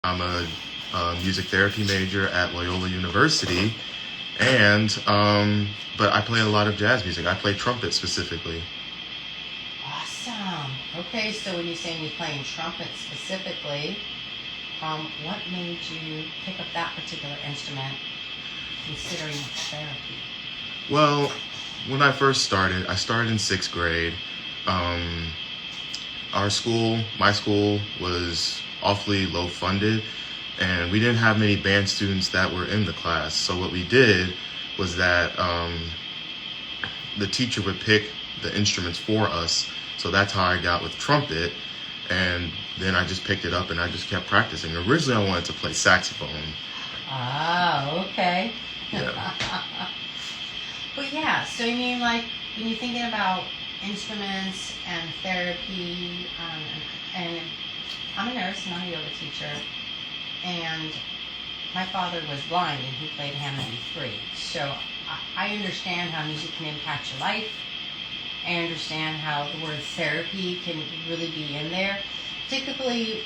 I'm a music therapy major at Loyola University, and but I play a lot of jazz music. I play trumpet specifically. Awesome. Okay, so when you're saying you're playing trumpet specifically, what made you pick up that particular instrument, considering therapy? Well, when I started in sixth grade. Um, my school was awfully low funded, and we didn't have many band students that were in the class. So what we did was that the teacher would pick the instruments for us. So that's how I got with trumpet, and then I just picked it up and I just kept practicing. Originally, I wanted to play saxophone. Ah, okay. Yeah. But yeah, so I mean, like, when you're thinking about instruments and therapy, and I'm a nurse, not a yoga teacher, and my father was blind and he played Hammond B3. So I understand how music can impact your life. I understand how the word therapy can really be in there. Particularly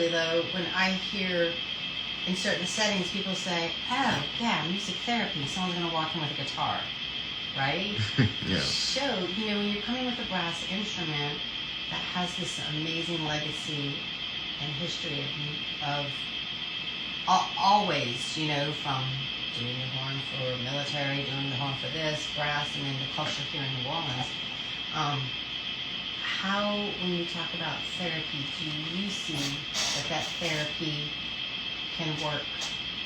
though, when I hear in certain settings people say, oh yeah, music therapy, someone's going to walk in with a guitar, right? Yeah. So, when you're coming with a brass instrument that has this amazing legacy and history of always, from doing the horn for military, doing the horn for this, brass, and then the culture here in New Orleans. How, when you talk about therapy, do you see that therapy can work?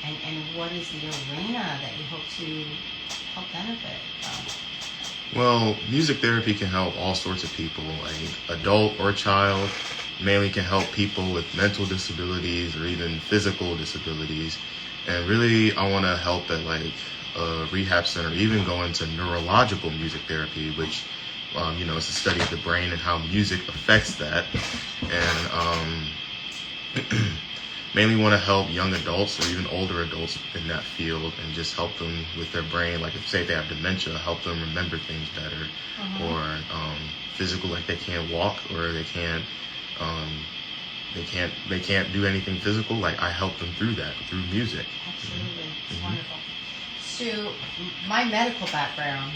And what is the arena that you hope to help benefit from? Well, music therapy can help all sorts of people, like adult or child. Mainly can help people with mental disabilities or even physical disabilities. And really, I want to help at like a rehab center, even go into neurological music therapy, which, it's a study of the brain and how music affects that. And mainly want to help young adults or even older adults in that field and just help them with their brain. Like if say they have dementia, help them remember things better, or physical, like they can't walk or they can't do anything physical. Like I help them through that through music. Absolutely, it's wonderful. So my medical background,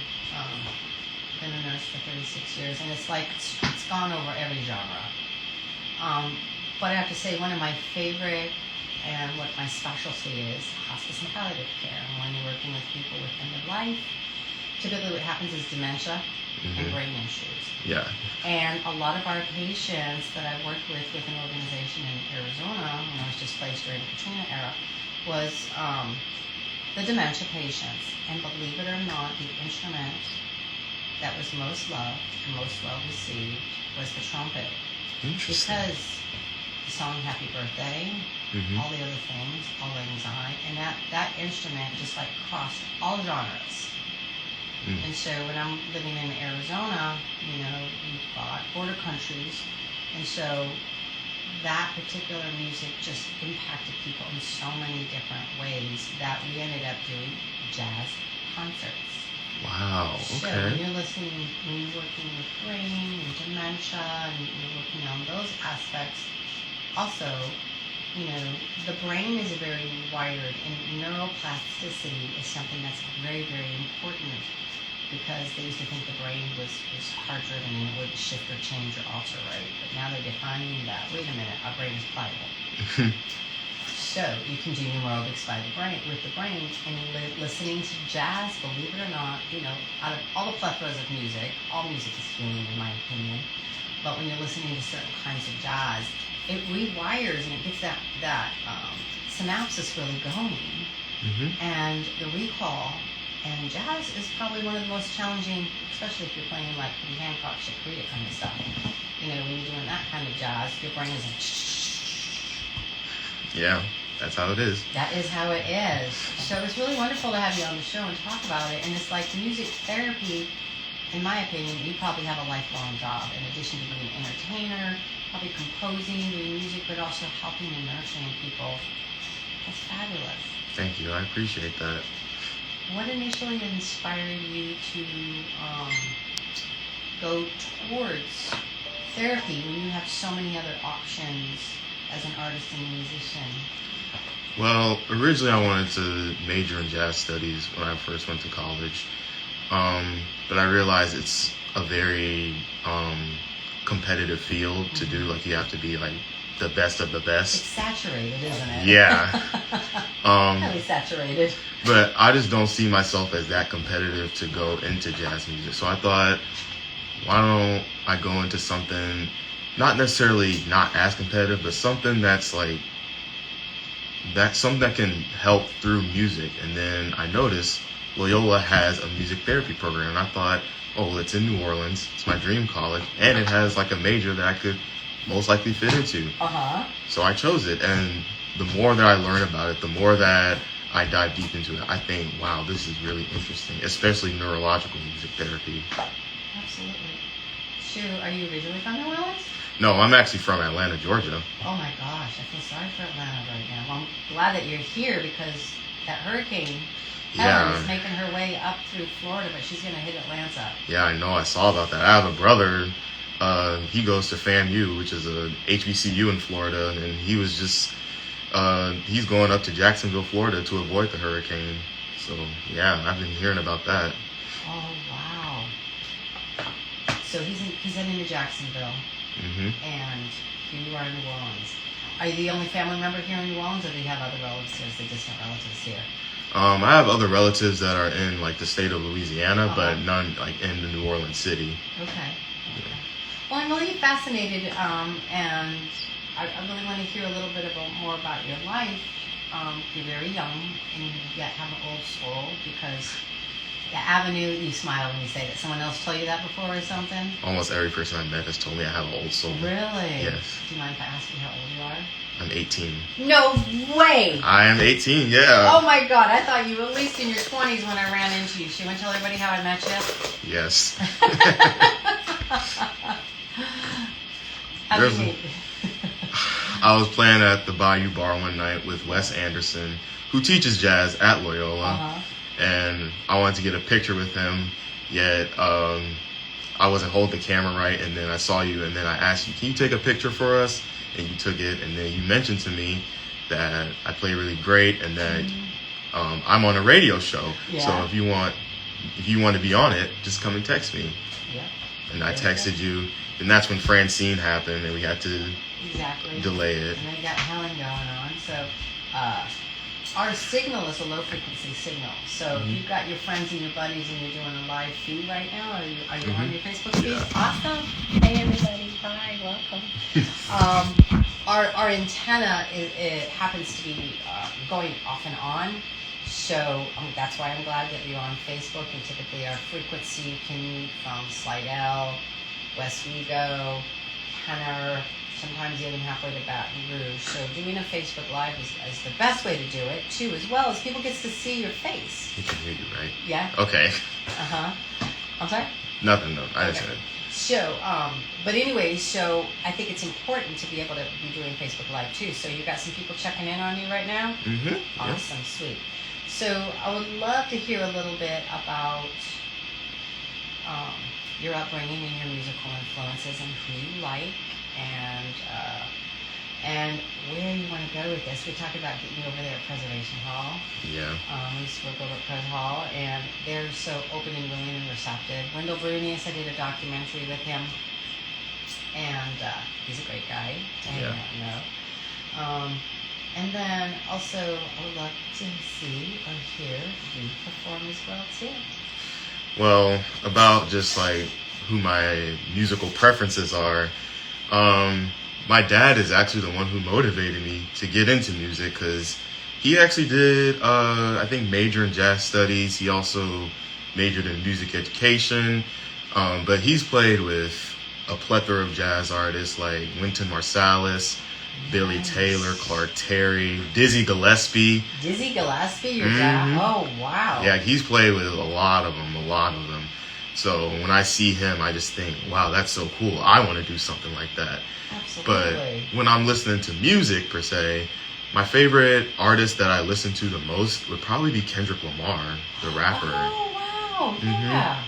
been a nurse for 36 years, and it's gone over every genre. But I have to say, one of my favorite and what my specialty is hospice and palliative care. And when you're working with people with end of life, typically what happens is dementia and brain issues. Yeah. And a lot of our patients that I worked with an organization in Arizona when I was displaced during the Katrina era was the dementia patients. And believe it or not, the instrument that was most loved and most well received was the trumpet. Interesting. Because the song Happy Birthday, all the other things, all the anxiety, and that instrument just like crossed all genres. And so when I'm living in Arizona, we've got border countries, and so that particular music just impacted people in so many different ways that we ended up doing jazz concerts. Wow, So okay. when you're working with brain and dementia, and you're working on those aspects, also, the brain is very wired, and neuroplasticity is something that's very, very important, because they used to think the brain was hard-driven and it wouldn't shift or change or alter, right? But now they're defining that, wait a minute, our brain is pliable. So you can do neuroaerobics with the brain, and listening to jazz, believe it or not, out of all the plethoras of music, all music is healing in my opinion, but when you're listening to certain kinds of jazz, it rewires and it gets that synapses really going, and the recall. And jazz is probably one of the most challenging, especially if you're playing like Hancock, Shakrita kind of stuff. When you're doing that kind of jazz, your brain is like, Yeah, that's how it is. That is how it is. So it's really wonderful to have you on the show and talk about it. And it's like music therapy, in my opinion, you probably have a lifelong job. In addition to being an entertainer, probably composing, doing music, but also helping and nurturing people. That's fabulous. Thank you. I appreciate that. What initially inspired you to go towards therapy when you have so many other options as an artist and musician? Well, originally I wanted to major in jazz studies when I first went to college, but I realized it's a very competitive field to do. Like, you have to be like the best of the It's best. saturated, isn't it? Yeah. Highly saturated. But I just don't see myself as that competitive to go into jazz music. So I thought, why don't I go into something not necessarily not as competitive, but something that's like something that can help through music. And then I noticed Loyola has a music therapy program, and I thought, oh, well, it's in New Orleans. It's my dream college, and it has like a major that I could most likely fit into. So I chose it, and the more that I learn about it, the more that I dive deep into it, I think, wow, this is really interesting, especially neurological music therapy. Absolutely. Sue, are you originally from New Orleans? No, I'm actually from Atlanta, Georgia. Oh my gosh, I feel sorry for Atlanta right now. Well, I'm glad that you're here because that hurricane, Helen, is making her way up through Florida, but she's going to hit Atlanta. Yeah, I know. I saw about that. I have a brother. He goes to FAMU, which is a HBCU in Florida, and he was just he's going up to Jacksonville, Florida, to avoid the hurricane. So yeah, I've been hearing about that. Oh wow! So he's heading to Jacksonville, and here you are in New Orleans. Are you the only family member here in New Orleans, or do you have other relatives, the distant relatives here? I have other relatives that are in like the state of Louisiana, but none like in the New Orleans city. Okay. Well, I'm really fascinated, and I really want to hear a little bit more about your life. You're very young, and you yet have an old soul, because the avenue, you smile when you say that. Someone else told you that before or something? Almost every person I met has told me I have an old soul. Really? Yes. Do you mind if I ask you how old you are? I'm 18. No way! I am 18, yeah. Oh my God, I thought you were at least in your 20s when I ran into you. Should I tell everybody how I met you? Yes. How did you meet? I was playing at the Bayou Bar one night with Wes Anderson, who teaches jazz at Loyola, and I wanted to get a picture with him, yet I wasn't holding the camera right, and then I saw you, and then I asked you, can you take a picture for us? And you took it, and then you mentioned to me that I play really great, and that I'm on a radio show. Yeah. So if you want to be on it, just come and text me. Yeah. And I texted you, and that's when Francine happened, and we had to delay it. And then you got Helen going on. So our signal is a low frequency signal. So if you've got your friends and your buddies and you're doing a live feed right now, are you on your Facebook feed? Yeah. Awesome. Hey everybody, hi, welcome. Our antenna it happens to be going off and on. So that's why I'm glad that you're on Facebook. And typically our frequency can move from Slidell, West Wego, Kenner, sometimes even halfway to Baton Rouge. So doing a Facebook Live is the best way to do it, too, as well as people get to see your face. He can hear you, right? Yeah. Okay. I'm sorry? Nothing, no. I didn't say it. So, but anyway, so I think it's important to be able to be doing Facebook Live, too. So you got some people checking in on you right now? Awesome, yeah. Sweet. So I would love to hear a little bit about your upbringing and your musical influences and who you like, and where you want to go with this. We talked about getting you over there at Preservation Hall. Yeah. We used to work over at Pres Hall, and they're so open and willing and receptive. Wendell Brunius, I did a documentary with him, and he's a great guy. And then also, I would love to see or hear you perform as well, too. Well, about just like who my musical preferences are, my dad is actually the one who motivated me to get into music, because he actually did, I think, major in jazz studies. He also majored in music education, but he's played with a plethora of jazz artists like Wynton Marsalis, Billy Taylor, Clark Terry, Dizzy Gillespie. Dizzy Gillespie, your dad? Oh, wow. Yeah, he's played with a lot of them. So when I see him, I just think, wow, that's so cool. I want to do something like that. Absolutely. But when I'm listening to music, per se, my favorite artist that I listen to the most would probably be Kendrick Lamar, the rapper. Oh, wow. Yeah.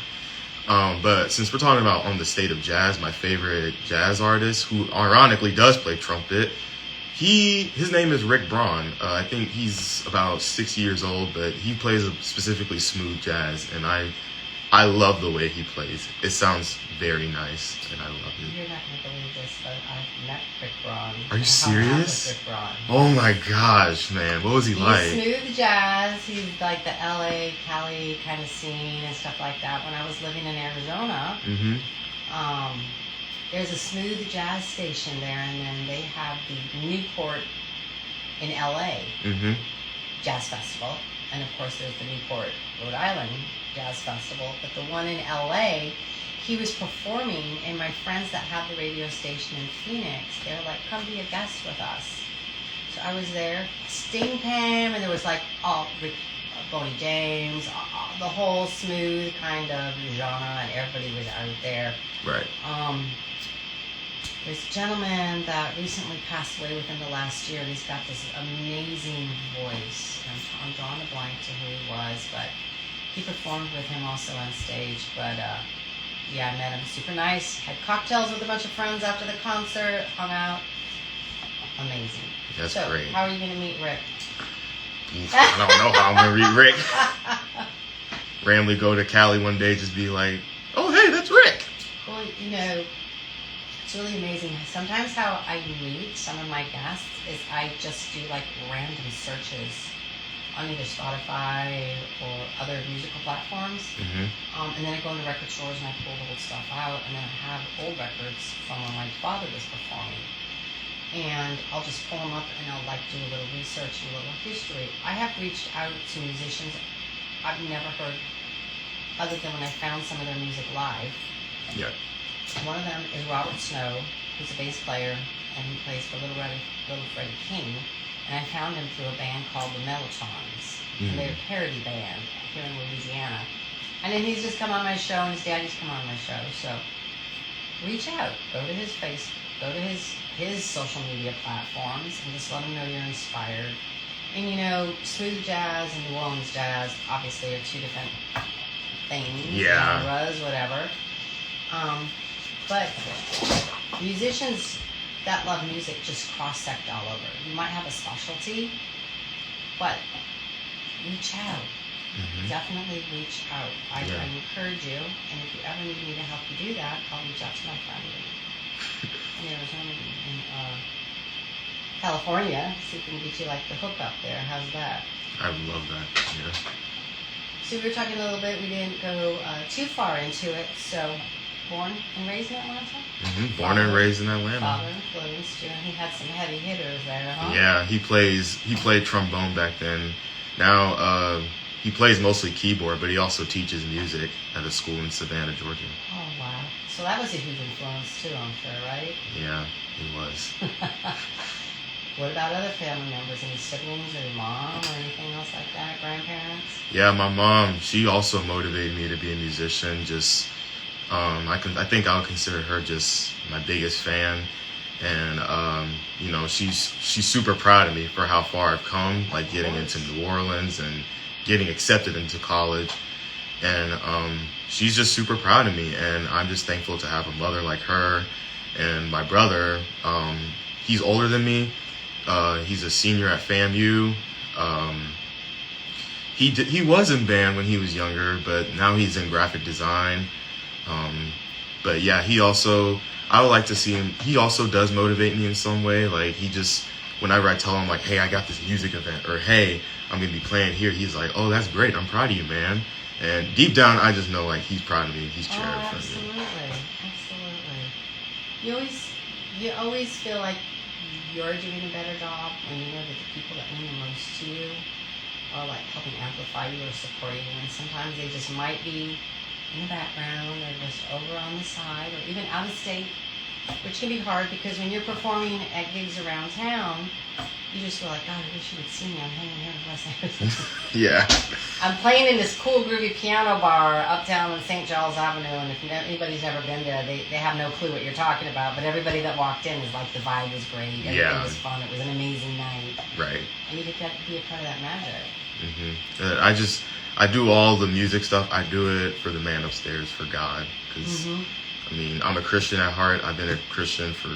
But since we're talking about on the state of jazz, my favorite jazz artist, who ironically does play trumpet, His name is Rick Braun. I think he's about 60 years old, but he plays specifically smooth jazz, and I love the way he plays. It sounds very nice, and I love it. You're not going to believe this, but I've met Rick Braun. Are you serious? Rick Braun. Oh my gosh, man. What was he like? He's smooth jazz. He's like the LA, Cali kind of scene and stuff like that. When I was living in Arizona, there's a smooth jazz station there, and then they have the Newport in LA Jazz Festival. And of course, there's the Newport, Rhode Island Jazz Festival. But the one in LA, he was performing, and my friends that have the radio station in Phoenix, they were like, come be a guest with us. So I was there, Sting came, and there was like Boney James, the whole smooth kind of genre, and everybody was out there. Right. There's a gentleman that recently passed away within the last year, and he's got this amazing voice. I'm drawing a blank to who he was, but he performed with him also on stage. But yeah, I met him. Super nice. Had cocktails with a bunch of friends after the concert. Hung out. Amazing. That's so, great. How are you going to meet Rick? I don't know how I'm going to meet Rick. Randomly go to Cali one day, just be like, oh, hey, that's Rick. Well, you know, it's really amazing. Sometimes how I meet some of my guests is I just do like random searches on either Spotify or other musical platforms. And then I go into record stores and I pull the old stuff out, and then I have old records from when my father was performing. And I'll just pull them up and I'll like do a little research and a little history. I have reached out to musicians I've never heard other than when I found some of their music live. Yeah. One of them is Robert Snow, who's a bass player, and he plays for Little Freddie King. And I found him through a band called the Mellotrons. And they're a parody band here in Louisiana. And then he's just come on my show, and his daddy's come on my show. So reach out. Go to his Facebook. Go to his social media platforms and just let him know you're inspired. And you know, smooth jazz and New Orleans jazz obviously are two different things. Yeah. Genres, whatever. But musicians that love music just cross-sect all over. You might have a specialty, but reach out. Definitely reach out. I encourage you, and if you ever need me to help you do that, I'll reach out to my friend in Arizona, in California, see if we can get you like the hook up there. How's that? I love that. Yeah. So we were talking a little bit. We didn't go too far into it. So, born and raised in Atlanta? Born and raised in Atlanta. Father influenced you, and he had some heavy hitters there, huh? Yeah, he played trombone back then. Now he plays mostly keyboard, but he also teaches music at a school in Savannah, Georgia. Oh wow! So that was a huge influence too, I'm sure, right? Yeah, he was. What about other family members? Any siblings or your mom or anything else like that? Grandparents? Yeah, my mom. She also motivated me to be a musician. Just I think I would consider her just my biggest fan, and you know, she's super proud of me for how far I've come, like getting into New Orleans and getting accepted into college, and she's just super proud of me, and I'm just thankful to have a mother like her. And my brother, he's older than me. He's a senior at FAMU. He was in band when he was younger, but now he's in graphic design. But yeah, I would like to see him. He also does motivate me in some way. Like whenever I tell him like, hey, I got this music event, or hey, I'm going to be playing here, he's like, oh, that's great. I'm proud of you, man. And deep down, I just know like he's proud of me. He's cheering for me. Absolutely. You always feel like you're doing a better job when you know that the people that mean the most to you are like helping amplify you or support you. And sometimes they just might be in the background or just over on the side or even out of state, which can be hard because when you're performing at gigs around town, you just feel like, God, I wish you would see me. I'm hanging here in West Arizona. Yeah. I'm playing in this cool groovy piano bar uptown on St. Charles Avenue, and if anybody's never been there, they have no clue what you're talking about. But everybody that walked in is like, the vibe was great. Everything was fun. It was an amazing night. Right. And you get to be a part of that magic. I do all the music stuff. I do it for the man upstairs, for God. Because, I mean, I'm a Christian at heart. I've been a Christian for,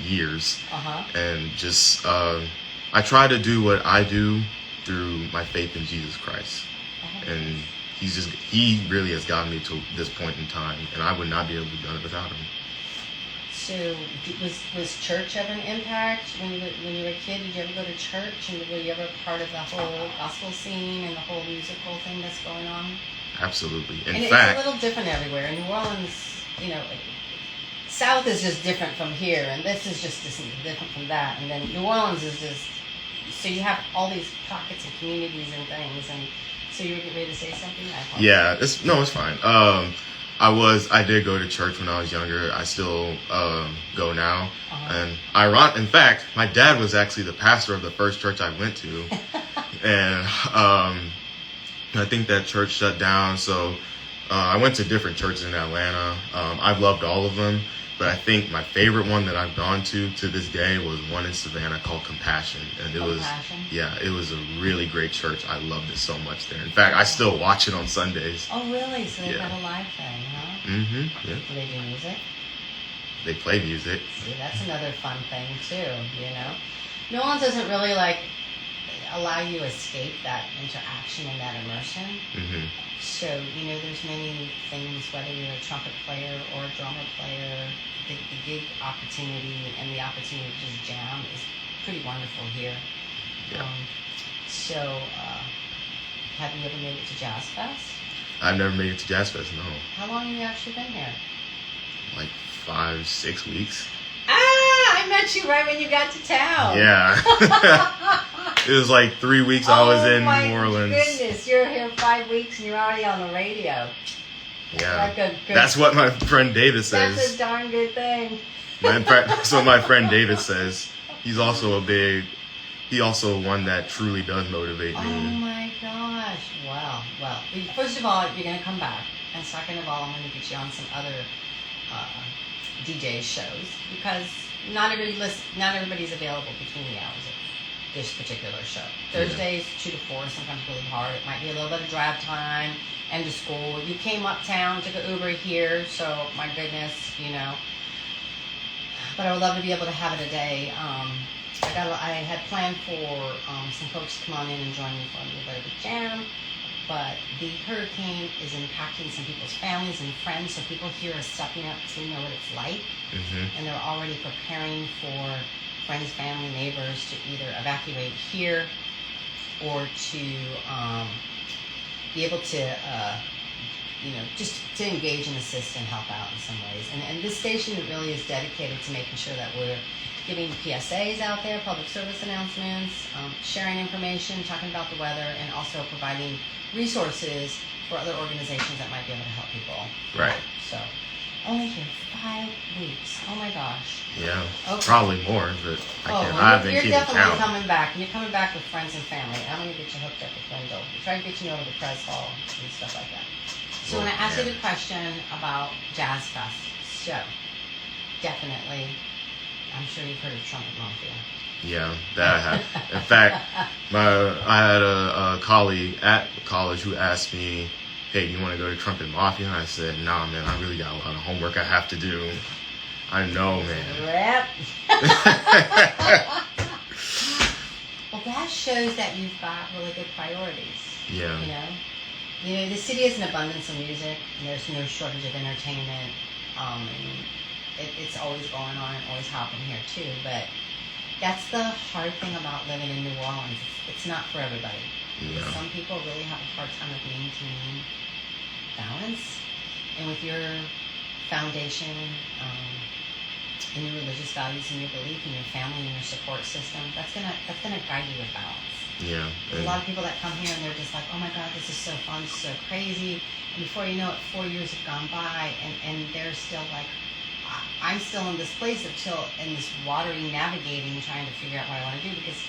years. Uh-huh. And just I try to do what I do through my faith in Jesus Christ. And he really has gotten me to this point in time, and I would not be able to have done it without him. So was church ever an impact when you were a kid? Did you ever go to church, and were you ever part of the whole gospel scene and the whole musical thing that's going on? Absolutely. In and fact, it's a little different everywhere. In New Orleans, South is just different from here, and this is just different from that, and then New Orleans is just, so you have all these pockets of communities and things, and so you were getting ready to say something? Yeah, it's fine. I did go to church when I was younger. I still go now. And in fact, my dad was actually the pastor of the first church I went to. And I think that church shut down. So I went to different churches in Atlanta. I've loved all of them. But I think my favorite one that I've gone to this day was one in Savannah called Compassion. And it was a really great church. I loved it so much there. In fact, I still watch it on Sundays. Oh, really? So they've got a live thing, huh? Mm-hmm. Yeah. Do they do music? They play music. See, that's another fun thing, too, New Orleans doesn't really, allow you to escape that interaction and that immersion. Mm-hmm. So, there's many things, whether you're a trumpet player or a drummer player, the gig opportunity and the opportunity to just jam is pretty wonderful here. Yeah. Have you ever made it to Jazz Fest? I've never made it to Jazz Fest, no. How long have you actually been here? Like 5-6 weeks. I met you right when you got to town. Yeah. It was like 3 weeks I was in New Orleans. Oh my goodness, you're here 5 weeks and you're already on the radio. Yeah. That's what my friend David says. That's a darn good thing. That's what my friend David says. He's also one that truly does motivate me. Oh my gosh. Well, first of all, you're going to come back. And second of all, I'm going to get you on some other DJ shows, because not everybody's available between the hours of this particular show. Thursdays 2 to 4, sometimes really hard. It might be a little bit of drive time, end of school. You came uptown, took an Uber here, so my goodness, But I would love to be able to have it a day. I had planned for some folks to come on in and join me for a little bit of a jam. But the hurricane is impacting some people's families and friends, so people here are stepping up to know what it's like. Mm-hmm. And they're already preparing for friends, family, neighbors to either evacuate here or to be able to, just to engage and assist and help out in some ways. And this station really is dedicated to making sure that we're giving PSAs out there, public service announcements, sharing information, talking about the weather, and also providing resources for other organizations that might be able to help people. Right. So, only here 5 weeks. Oh my gosh. Yeah. Okay. Probably more, but I haven't you're keeping definitely count. coming back. And you're coming back with friends and family. I'm going to get you hooked up with Wendell. Try to get you over to Press Hall and stuff like that. So when I asked you the question about Jazz Fest, so definitely, I'm sure you've heard of Trumpet Mafia. Yeah, that I have. In fact, I had a colleague at college who asked me, "Hey, do you want to go to Trumpet Mafia?" And I said, "Nah, man, I really got a lot of homework I have to do." I know, man. Rip. Well, that shows that you've got really good priorities. Yeah. The city is an abundance of music, and there's no shortage of entertainment. And it's always going on and always happening here too. But that's the hard thing about living in New Orleans. It's not for everybody. Yeah. Some people really have a hard time with maintaining balance. And with your foundation and your religious values and your belief and your family and your support system, that's gonna guide you with balance. Yeah. There's a lot of people that come here and they're just like, oh my God, this is so fun, this is so crazy. And before you know it, 4 years have gone by and they're still like, I'm still in this place in this watery navigating, trying to figure out what I want to do, because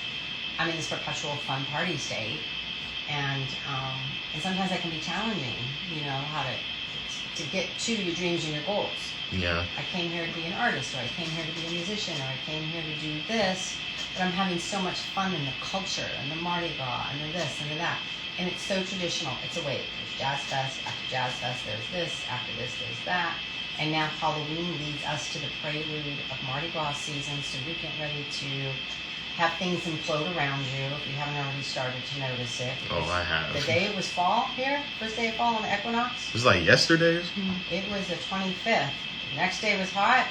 I'm in this perpetual fun party state. And sometimes that can be challenging, how to get to your dreams and your goals. Yeah. I came here to be an artist, or I came here to be a musician, or I came here to do this, but I'm having so much fun in the culture, and the Mardi Gras, and the this, and the that. And it's so traditional. It's a wave. There's Jazz Fest. After Jazz Fest, there's this. After this, there's that. And now Halloween leads us to the prelude of Mardi Gras season, so you're getting ready to have things implode around you if you haven't already started to notice it. Oh, I have. The day it was fall here, first day of fall on the equinox. It was like yesterday or something? It was the 25th. The next day was hot.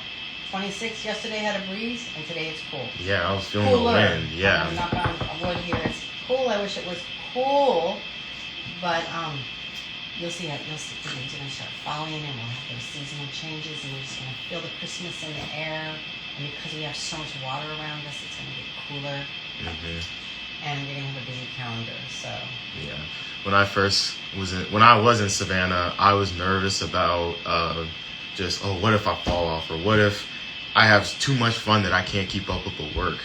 26th yesterday had a breeze, and today it's cool. Yeah, I was feeling Cooler. the wind. Yeah. I'm knock on wood here. It's cool. I wish it was cool, but you'll see it. You'll see the leaves are gonna start falling, and we'll have those seasonal changes, and you're just gonna feel the Christmas in the air. And because we have so much water around us, it's gonna get cooler. And you're gonna have a busy calendar. So yeah, when I was in Savannah, I was nervous about just what if I fall off, or what if I have too much fun that I can't keep up with the work.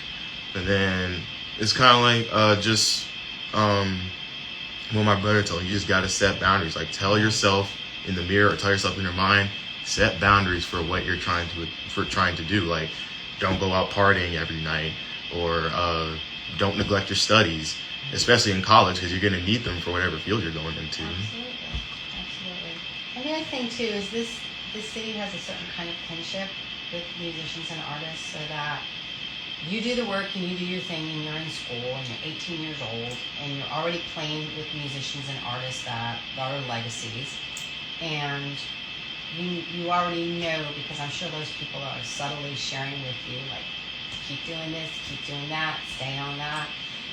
And then it's kind of like just what my brother told me, you just got to set boundaries. Like, tell yourself in the mirror, or tell yourself in your mind, set boundaries for what you're trying to do. Like, don't go out partying every night, or don't neglect your studies, especially in college, because you're going to need them for whatever field you're going into. Absolutely. And the other thing too is this city has a certain kind of kinship with musicians and artists, so that you do the work and you do your thing, and you're in school and you're 18 years old and you're already playing with musicians and artists that are legacies, and you already know, because I'm sure those people are subtly sharing with you, like, keep doing this, keep doing that, stay on that.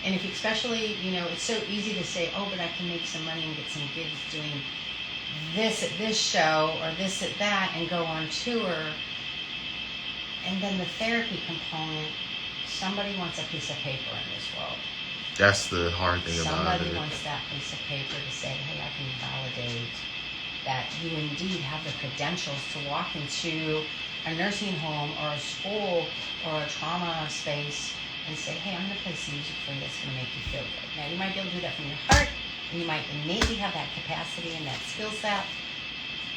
And if especially, it's so easy to say, oh, but I can make some money and get some gigs doing this at this show or this at that and go on tour. And then the therapy component, somebody wants a piece of paper in this world. That's the hard thing about it. Somebody wants that piece of paper to say, hey, I can validate that you indeed have the credentials to walk into a nursing home or a school or a trauma space and say, hey, I'm going to play some music for you that's going to make you feel good. Now, you might be able to do that from your heart, and you might innately have that capacity and that skill set,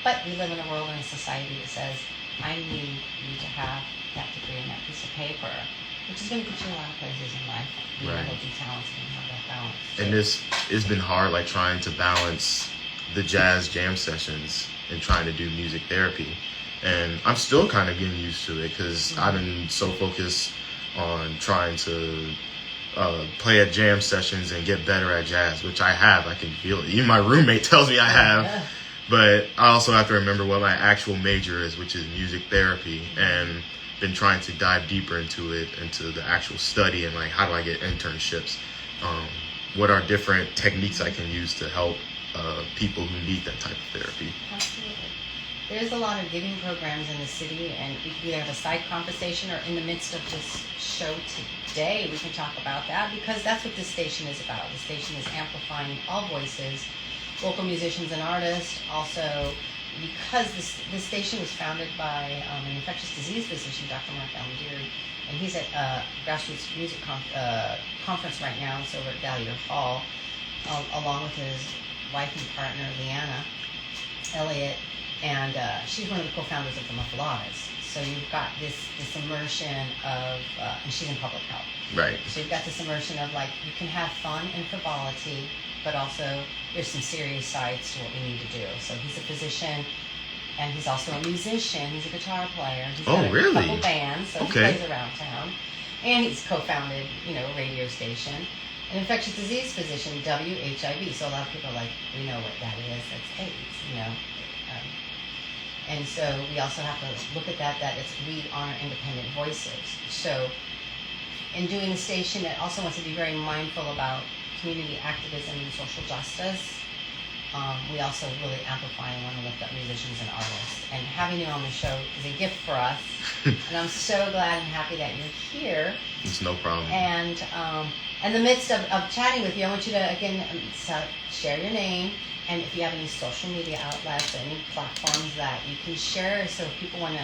but we live in a world and a society that says, I need you to have that degree and that piece of paper, which is going to get you a lot of places in life. You Right. know, be talented and have that balance. And it's been hard, like, trying to balance the jazz jam sessions and trying to do music therapy. And I'm still kind of getting used to it, because I've been so focused on trying to play at jam sessions and get better at jazz, which I have. I can feel it. Even my roommate tells me I have. Yeah. But I also have to remember what my actual major is, which is music therapy, and been trying to dive deeper into it, into the actual study, and like, how do I get internships? What are different techniques I can use to help people who need that type of therapy? Absolutely. There's a lot of giving programs in the city, and we can either have a side conversation or in the midst of this show today, we can talk about that, because that's what this station is about. The station is amplifying all voices, local musicians and artists. Also, because this station was founded by an infectious disease physician, Dr. Mark Allendeary, and he's at a grassroots music conference right now. It's over at Galliard Hall, along with his wife and partner, Leanna Elliott, and she's one of the co-founders of the Muffaladas. So you've got this immersion of, and she's in public health. Right. So you've got this immersion of, like, you can have fun and frivolity, but also there's some serious sides to what we need to do. So he's a physician, and he's also a musician. He's a guitar player. He's got a couple bands, so he plays around town. And he's co-founded, a radio station. An infectious disease physician, WHIV. So a lot of people are like, we know what that is. That's AIDS, and so we also have to look at that we honor independent voices. So in doing the station, it also wants to be very mindful about community activism and social justice. We also really amplify and want to lift up musicians and artists. And having you on the show is a gift for us. And I'm so glad and happy that you're here. It's no problem. And in the midst of chatting with you, I want you to, again, share your name. And if you have any social media outlets or any platforms that you can share, so if people want to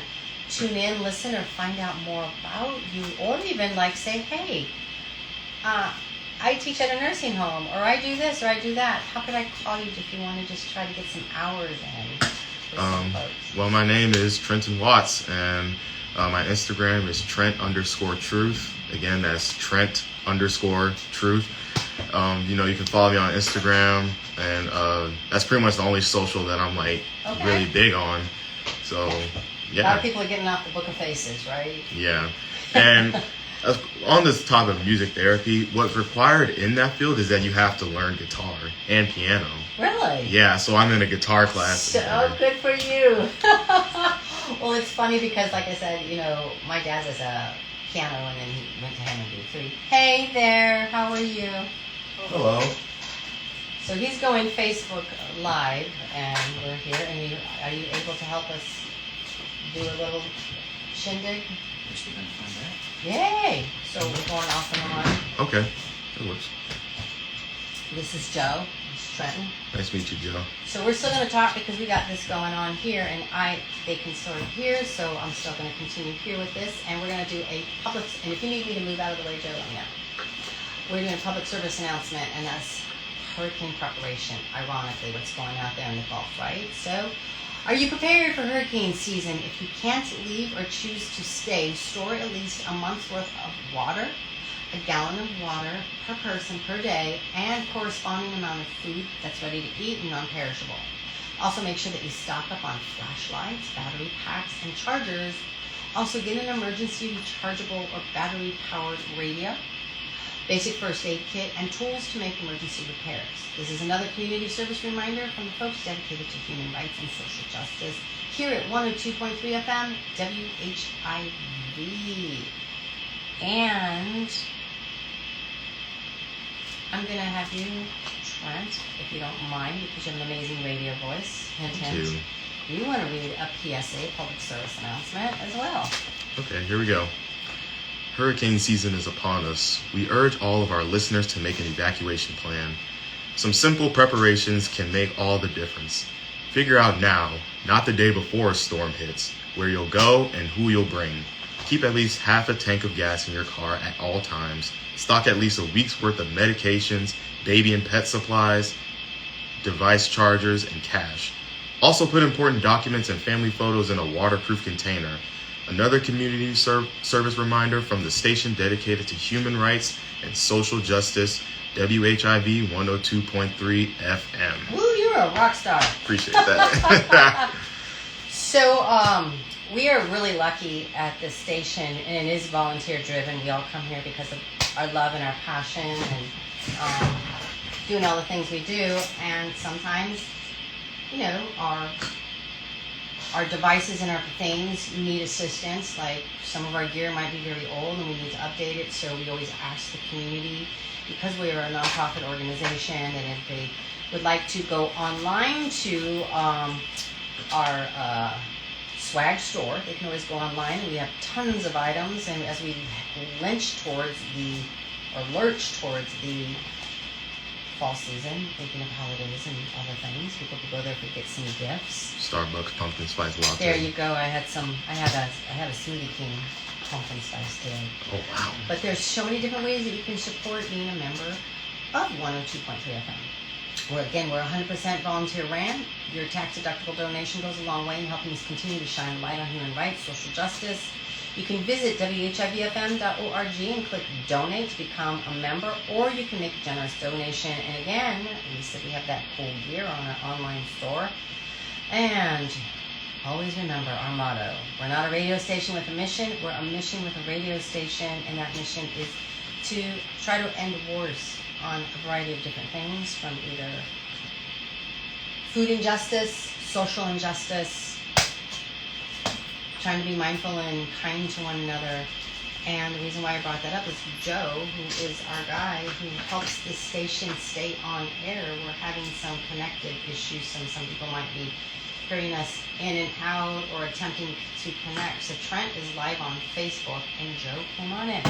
tune in, listen, or find out more about you, or even like say, hey, I teach at a nursing home, or I do this, or I do that. How could I call you if you want to just try to get some hours in for some folks? Well, my name is Trenton Watts, and my Instagram is Trent_truth. Again, that's Trent_truth. You can follow me on Instagram, and that's pretty much the only social that I'm like really big on. So, A lot yeah. of people are getting off the Book of Faces, right? Yeah. And on this topic of music therapy, what's required in that field is that you have to learn guitar and piano. Really? Yeah, so I'm in a guitar class. So good for you. Well, it's funny because, like I said, my dad was a piano, and then he went to Hammond 3. Hey there, how are you? Hello. So he's going Facebook Live, and we're here. And are you able to help us do a little shindig? Wish they couldn't find that. Yay! So we're going off and on. Okay, that works. This is Joe. This is Trenton. Nice to meet you, Joe. So we're still going to talk because we got this going on here, and they can sort of hear, so I'm still going to continue here with this, and we're going to do a public, and if you need me to move out of the way, Joe, let me know. We're doing a public service announcement, and that's hurricane preparation, ironically, what's going out there in the Gulf, right? So, are you prepared for hurricane season? If you can't leave or choose to stay, store at least a month's worth of water, a gallon of water per person per day, and corresponding amount of food that's ready to eat and non-perishable. Also make sure that you stock up on flashlights, battery packs, and chargers. Also get an emergency rechargeable or battery-powered radio, basic first aid kit, and tools to make emergency repairs. This is another community service reminder from the folks dedicated to human rights and social justice here at 102.3 FM WHIV. And I'm going to have you, Trent, if you don't mind, because you have an amazing radio voice. Hint, hint. You want to read a PSA, public service announcement, as well. Okay, here we go. Hurricane season is upon us. We urge all of our listeners to make an evacuation plan. Some simple preparations can make all the difference. Figure out now, not the day before a storm hits, where you'll go and who you'll bring. Keep at least half a tank of gas in your car at all times. Stock at least a week's worth of medications, baby and pet supplies, device chargers, and cash. Also put important documents and family photos in a waterproof container. Another community service reminder from the station dedicated to human rights and social justice, WHIV 102.3 FM. Woo, you're a rock star. Appreciate that. So, we are really lucky at this station, and it is volunteer driven. We all come here because of our love and our passion and doing all the things we do. And sometimes, our devices and our things need assistance. Like some of our gear might be very old and we need to update it. So we always ask the community, because we are a nonprofit organization, and if they would like to go online to our swag store, they can always go online. We have tons of items, and as we lurch towards the fall season, thinking of holidays and other things, people could go there to get some gifts. Starbucks pumpkin spice latte. There you go. I had a Smoothie King pumpkin spice today. Oh wow! But there's so many different ways that you can support being a member of 102.3 FM. We're 100% volunteer ran. Your tax-deductible donation goes a long way in helping us continue to shine a light on human rights, social justice. You can visit WHIVFM.org and click donate to become a member, or you can make a generous donation. And again, we said we have that cool gear on our online store. And always remember our motto. We're not a radio station with a mission. We're a mission with a radio station, and that mission is to try to end wars on a variety of different things, from either food injustice, social injustice, trying to be mindful and kind to one another. And the reason why I brought that up is Joe, who is our guy who helps this station stay on air. We're having some connected issues, some people might be hearing us in and out or attempting to connect. So Trent is live on Facebook, and Joe came on in.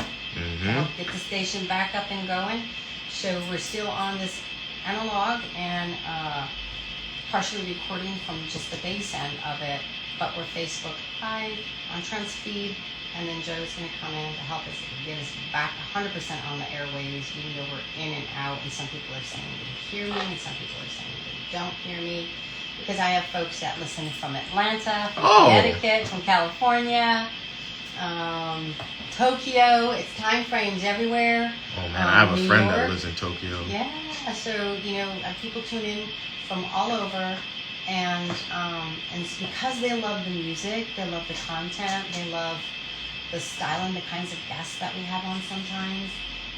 Help get the station back up and going. So we're still on this analog and partially recording from just the base end of it, but we're Facebook Live on Trent's feed, and then Joe's going to come in to help us get us back 100% on the airwaves, even though we're in and out, and some people are saying they hear me, and some people are saying they don't hear me, because I have folks that listen from Atlanta, from Connecticut, from California, Tokyo. It's time frames everywhere. Oh man, I have a New friend York. that lives in Tokyo. Yeah, so people tune in from all over, And it's because they love the music, they love the content, they love the style and the kinds of guests that we have on sometimes.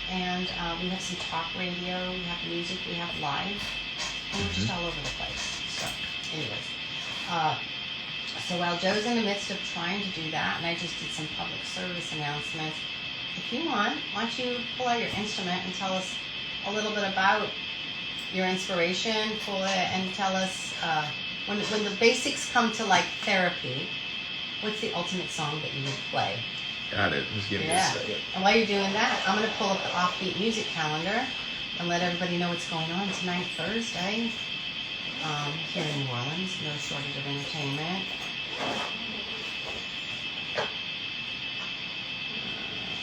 And we have some talk radio, we have music, we have live, and we're just all over the place. So, anyways, so while Joe's in the midst of trying to do that, and I just did some public service announcements, if you want, why don't you pull out your instrument and tell us a little bit about your inspiration, pull it, and tell us when the basics come to like therapy, what's the ultimate song that you would play? Got it. Just give me a second. And while you're doing that, I'm going to pull up the Offbeat music calendar and let everybody know what's going on tonight, Thursday, here in New Orleans. No shortage of entertainment.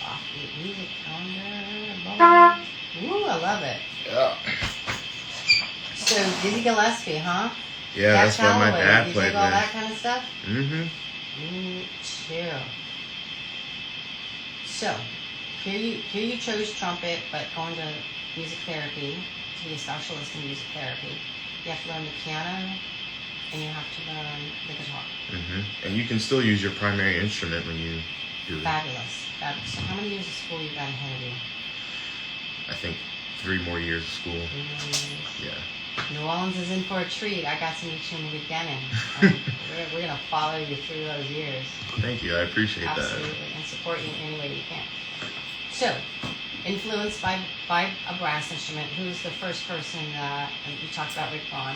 Offbeat music calendar. Ooh, I love it. Yeah. So Dizzy Gillespie, huh? Yeah, Jack that's what my Calloway, dad you played dig all with. that kind of stuff? Mm-hmm. Me too. So, here you chose trumpet, but going to music therapy, to be a specialist in music therapy, you have to learn the piano, and you have to learn the guitar. Mm-hmm. And you can still use your primary instrument when you do it. Fabulous. Fabulous. So how many years of school you got ahead of you? I think 3 more years of school. 3 more years. Yeah. New Orleans is in for a treat. I got to meet you in the beginning. We're going to follow you through those years. Thank you. I appreciate Absolutely, and support you in any way you can. So, influenced by a brass instrument, who's the first person that, and you talked about Rick Vaughn,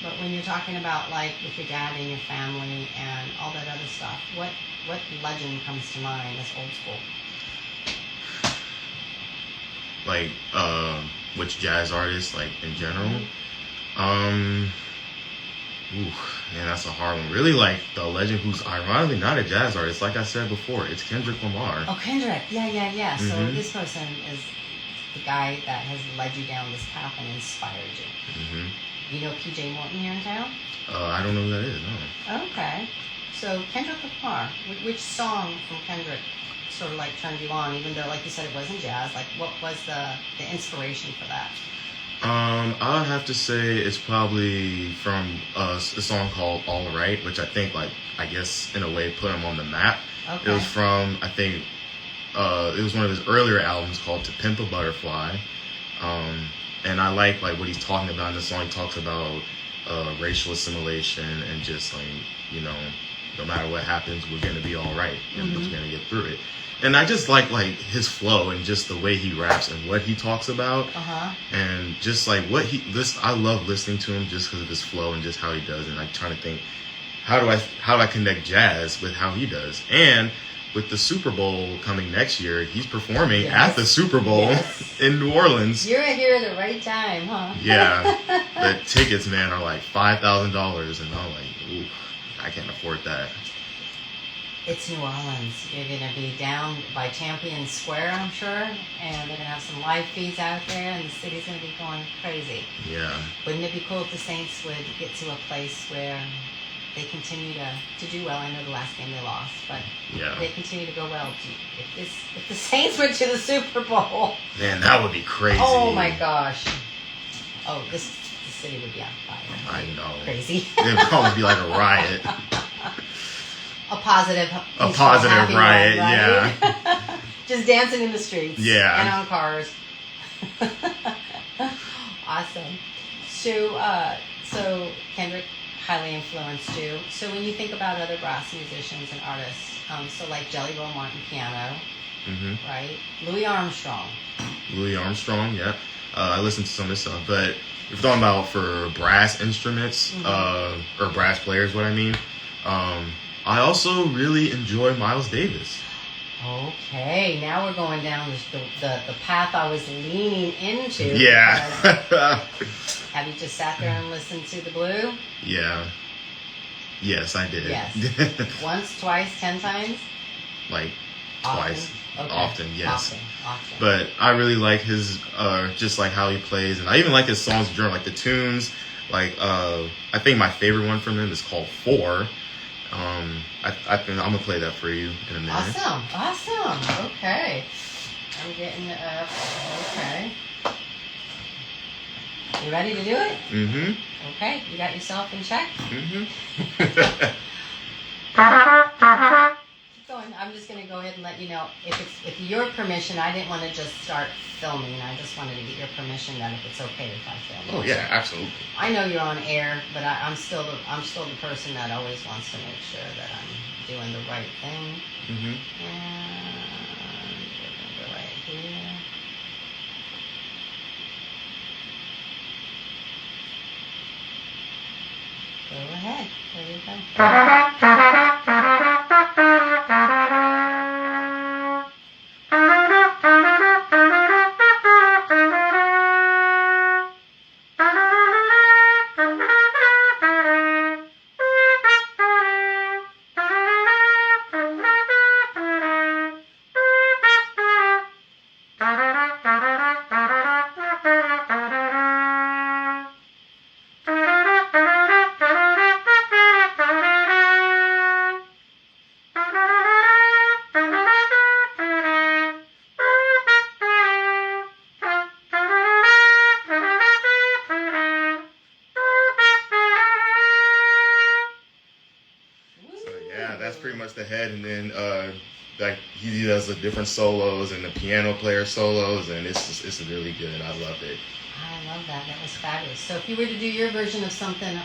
but when you're talking about like with your dad and your family and all that other stuff, what legend comes to mind that's old school? Like, which jazz artists, like, in general? Ooh, man, that's a hard one. Really, like, the legend who's ironically not a jazz artist, like I said before, it's Kendrick Lamar. Oh, Kendrick. Yeah. Mm-hmm. So this person is the guy that has led you down this path and inspired you. Mm-hmm. You know PJ Morton here in town? I don't know who that is, no. Okay. So Kendrick Lamar, which song from Kendrick sort of like turned you on, even though, like you said, it wasn't jazz? Like, what was the inspiration for that? I would have to say it's probably from a song called All Right, which I think, like, I guess in a way put him on the map. Okay. It was from, I think, it was one of his earlier albums called To Pimp a Butterfly. And I like what he's talking about in the song. He talks about racial assimilation and just, like, you know, no matter what happens, we're going to be all right. And we're going to get through it. And I just like his flow and just the way he raps and what he talks about. And just like I love listening to him just because of his flow and just how he does. And like trying to think, how do I connect jazz with how he does? And with the Super Bowl coming next year, he's performing at the Super Bowl in New Orleans. You're here at the right time, huh? Yeah. The tickets, man, are like $5,000. And I'm like, ooh, I can't afford that. It's New Orleans. You're going to be down by Champion Square, I'm sure, and they're going to have some live feeds out there, and the city's going to be going crazy. Yeah. Wouldn't it be cool if the Saints would get to a place where they continue to do well? I know the last game they lost, but they continue to go well. If the Saints went to the Super Bowl, man, that would be crazy. Oh my gosh! Oh, the city would be on fire. I know. Crazy. It'd probably be like a riot. A positive riot, one, right? yeah. Just dancing in the streets. Yeah. And on cars. Awesome. So Kendrick highly influenced you. So when you think about other brass musicians and artists, so like Jelly Roll Martin piano, right? Louis Armstrong, yeah. I listened to some of his stuff, but if you're talking about for brass instruments, or brass players, what I mean, I also really enjoy Miles Davis. Okay, now we're going down the path I was leaning into. Yeah. Have you just sat there and listened to the Blue? Yeah. Yes, I did. Yes. Once, twice, 10 times? Like often? Twice. Okay. Often, yes. Often. But I really like his, just like how he plays, and I even like his songs in general, like the tunes. Like, I think my favorite one from him is called 4. I think I'm gonna play that for you in a minute. Awesome. Okay. I'm getting okay. You ready to do it? Mm-hmm. Okay, you got yourself in check? Mm-hmm. Keep going. I'm just going to go ahead and let you know, if your permission, I didn't want to just start filming. I just wanted to get your permission that if it's okay if I film. Oh yeah, absolutely. I know you're on air, but I'm still the person that always wants to make sure that I'm doing the right thing. Mm-hmm. And we're going to go right here. Go ahead. There you go. That's pretty much the head, and then like he does the different solos and the piano player solos, and it's really good. I love it. I love that. That was fabulous. So if you were to do your version of something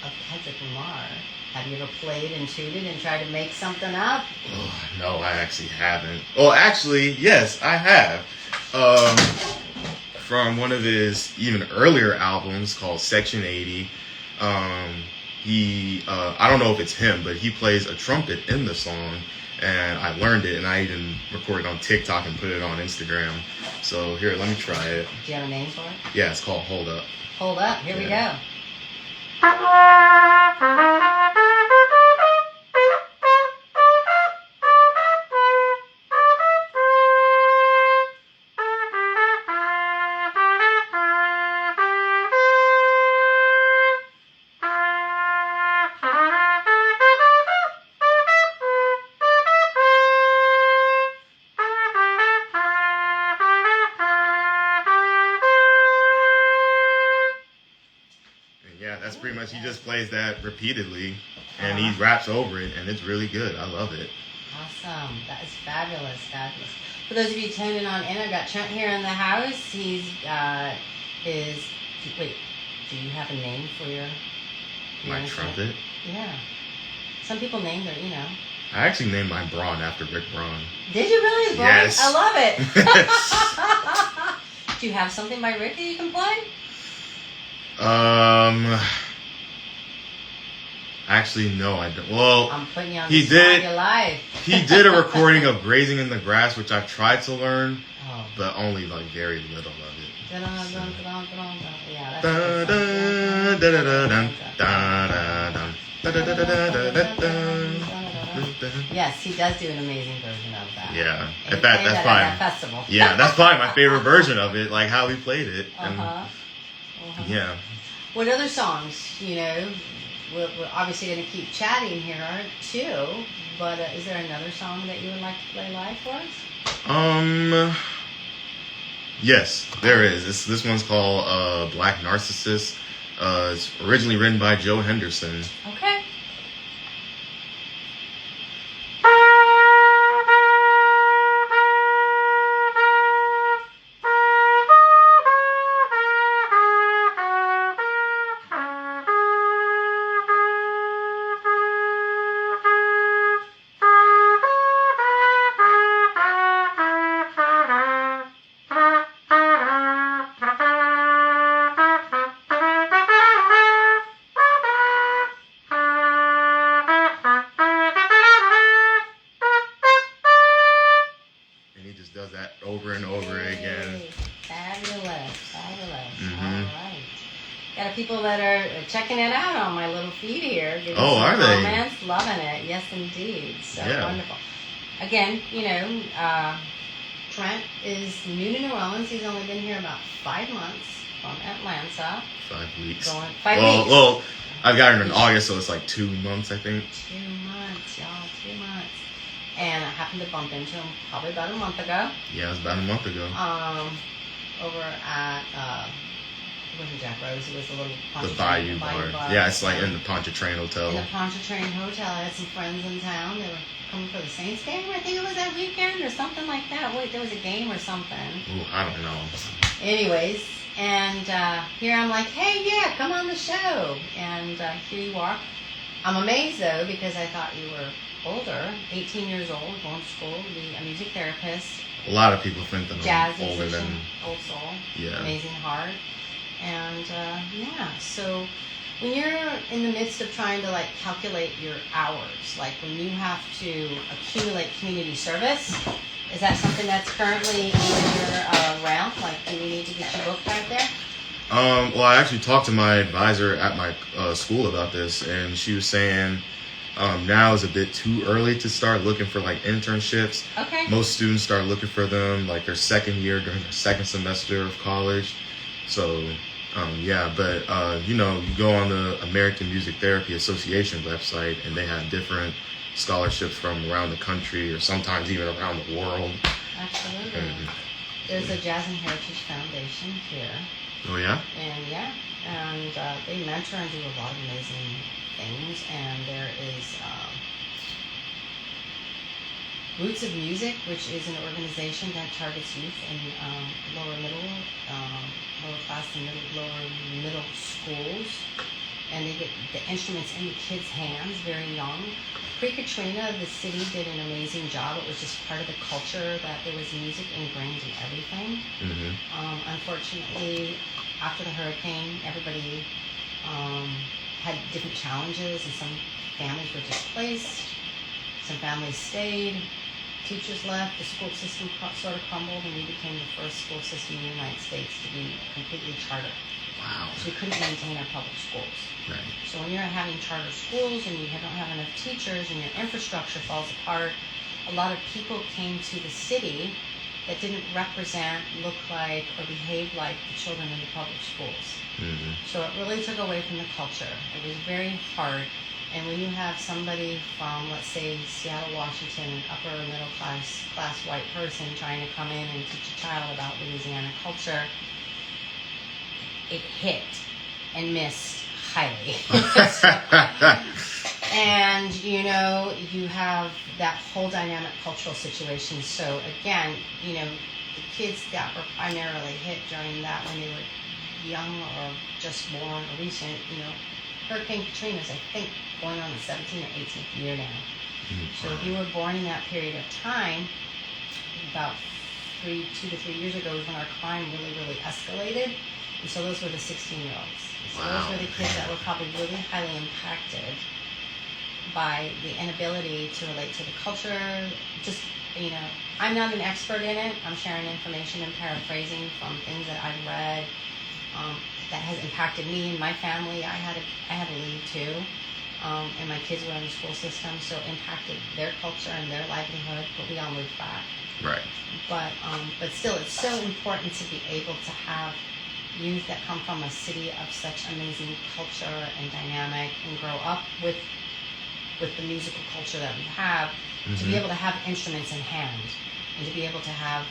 of Kendrick Lamar, have you ever played and tooted and tried to make something up? Oh, no, I actually haven't. Oh, actually, yes, I have. From one of his even earlier albums called Section 80. I don't know if it's him, but he plays a trumpet in the song, and I learned it, and I even recorded it on TikTok and put it on Instagram. So here, let me try it. Do you have a name for it? Yeah, it's called Hold Up. Hold Up. Here we go. Yeah, that's pretty much, he just plays that repeatedly, and he raps over it, and it's really good. I love it. Awesome. That is fabulous, fabulous. For those of you tuning on in, I've got Trent here in the house. He's, wait, do you have a name for your My instrument? trumpet? Yeah. Some people name their, I actually named mine Braun after Rick Braun. Did you really? Braun? Yes. I love it. Do you have something by Rick that you can play? Actually, no, I don't. Well, I'm putting you on he the spot did. of your life. He did a recording of Grazing in the Grass, which I've tried to learn, Oh. but only like very little of it. Yeah, yes, he does do an amazing version of that. Yeah, And in fact, he played that's that at fine. that festival. Yeah, that's probably my favorite version of it, like how he played it. And, yeah. What other songs? We're obviously going to keep chatting here too. But is there another song that you would like to play live for us? Yes, there is. This one's called Black Narcissist. It's originally written by Joe Henderson. Okay. Does that over and over again. Fabulous, fabulous. Mm-hmm. All right. Got people that are checking it out on my little feed here. Giving Oh, some are they? comments, loving it. Yes, indeed. So Yeah. wonderful. Again, Trent is new to New Orleans. He's only been here about 5 months from Atlanta. 5 weeks. 5 weeks. Well, I got it in August, so it's like 2 months, I think. 2 months, y'all. 2 months. And I happened to bump into him probably about a month ago. Yeah, it was about a month ago. over at, it wasn't Jack Rose, it was the little The Bayou Bar. Yeah, it's like in the Pontchartrain Hotel. In the Pontchartrain Hotel. I had some friends in town. They were coming for the Saints game. I think it was that weekend or something like that. Wait, there was a game or something. Ooh, I don't know. Anyways, and here I'm like, hey, yeah, come on the show. And here you are. I'm amazed, though, because I thought you were older, 18 years old, going to school to be a music therapist. A lot of people think that Jazz I'm older musician, than... old soul, Yeah. amazing heart. And, so when you're in the midst of trying to, like, calculate your hours, like when you have to accumulate community service, is that something that's currently in your realm? Like, do we need to get you booked right there? Well, I actually talked to my advisor at my school about this, and she was saying now is a bit too early to start looking for like internships. Okay. Most students start looking for them like their second year during their second semester of college. So, but you go on the American Music Therapy Association website, and they have different scholarships from around the country, or sometimes even around the world. Absolutely. And, there's a Jazz and Heritage Foundation here. oh yeah. And they mentor and do a lot of amazing things. And there is Roots of Music, which is an organization that targets youth in lower class and lower middle schools. And they get the instruments in the kids' hands very young. Pre-Katrina, the city did an amazing job. It was just part of the culture that there was music ingrained in everything. Mm-hmm. Unfortunately, after the hurricane, everybody had different challenges, and some families were displaced, some families stayed, teachers left, the school system sort of crumbled, and we became the first school system in the United States to be completely charter. Wow. So we couldn't maintain our public schools. Right. So when you're having charter schools and you don't have enough teachers and your infrastructure falls apart, a lot of people came to the city that didn't represent, look like, or behave like the children in the public schools. Mm-hmm. So it really took away from the culture. It was very hard. And when you have somebody from, let's say, Seattle, Washington, an upper middle class white person trying to come in and teach a child about Louisiana culture, it hit and missed highly. And, you have that whole dynamic cultural situation. So, again, the kids that were primarily hit during that when they were young or just born or recent, Hurricane Katrina is, I think, going on the 17th or 18th year now. Mm-hmm. So if you were born in that period of time, about 2 to 3 years ago is when our crime really, really escalated. And so those were the 16-year-olds. So wow. Those were the kids that were probably really highly impacted by the inability to relate to the culture. Just, I'm not an expert in it. I'm sharing information and paraphrasing from things that I've read that has impacted me and my family. I had to leave too, and my kids were in the school system, so it impacted their culture and their livelihood. But we all moved back. Right. But still, it's so important to be able to have youth that come from a city of such amazing culture and dynamic and grow up with the musical culture that we have, mm-hmm. to be able to have instruments in hand and to be able to have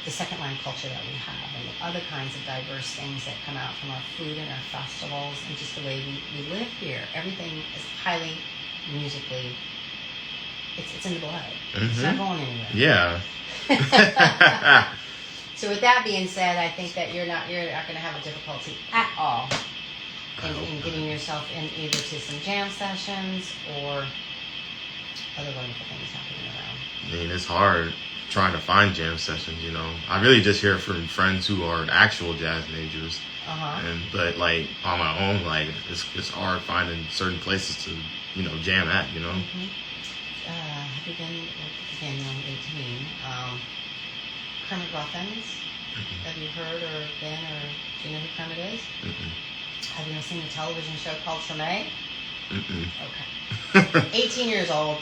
the second line culture that we have and the other kinds of diverse things that come out from our food and our festivals and just the way we live here. Everything is highly musically, it's in the blood. Mm-hmm. It's not going anywhere. Yeah. So with that being said, I think that you're not going to have a difficulty at all in getting yourself in either to some jam sessions or other wonderful things happening around. I mean, it's hard trying to find jam sessions, I really just hear from friends who are actual jazz majors. Uh-huh. But like on my own, like it's hard finding certain places to, jam at, Mm-hmm. Have you been, again, you're 18, Kermit Ruffins? Mm-hmm. Have you heard or been, or do you know who Kermit is? Mm-hmm. Have you ever seen a television show called Treme? Mm-mm. Okay. 18 years old.